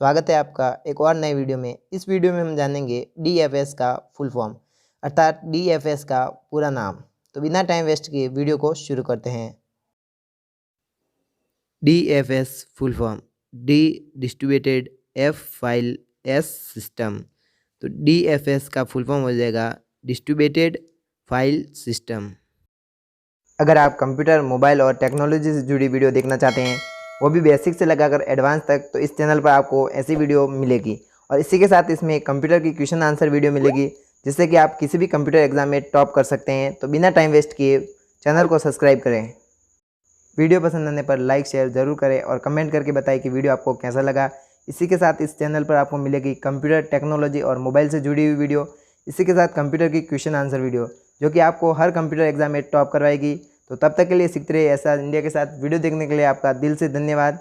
स्वागत है आपका एक और नए वीडियो में। इस वीडियो में हम जानेंगे डीएफएस का फुल फॉर्म अर्थात डीएफएस का पूरा नाम। तो बिना टाइम वेस्ट किए वीडियो को शुरू करते हैं। DFS full form D distributed F file S system. तो डीएफएस का फुल फॉर्म हो जाएगा डिस्ट्रीब्यूटेड फाइल सिस्टम। अगर आप कंप्यूटर, मोबाइल और टेक्नोलॉजी से जुड़ी वीडियो देखना चाहते हैं, वो भी बेसिक से लगाकर एडवांस तक, तो इस चैनल पर आपको ऐसी वीडियो मिलेगी। और इसी के साथ इसमें कंप्यूटर की क्वेश्चन आंसर वीडियो मिलेगी, जिससे कि आप किसी भी कंप्यूटर एग्जाम में टॉप कर सकते हैं। तो बिना टाइम वेस्ट किए चैनल को सब्सक्राइब करें। वीडियो पसंद आने पर लाइक शेयर ज़रूर करें और कमेंट करके बताएं कि वीडियो आपको कैसा लगा। इसी के साथ इस चैनल पर आपको मिलेगी कंप्यूटर, टेक्नोलॉजी और मोबाइल से जुड़ी हुई वीडियो। इसी के साथ कंप्यूटर की क्वेश्चन आंसर वीडियो, जो कि आपको हर कंप्यूटर एग्जाम में टॉप करवाएगी। तो तब तक के लिए सीखते रहिए ऐसा इंडिया के साथ। वीडियो देखने के लिए आपका दिल से धन्यवाद।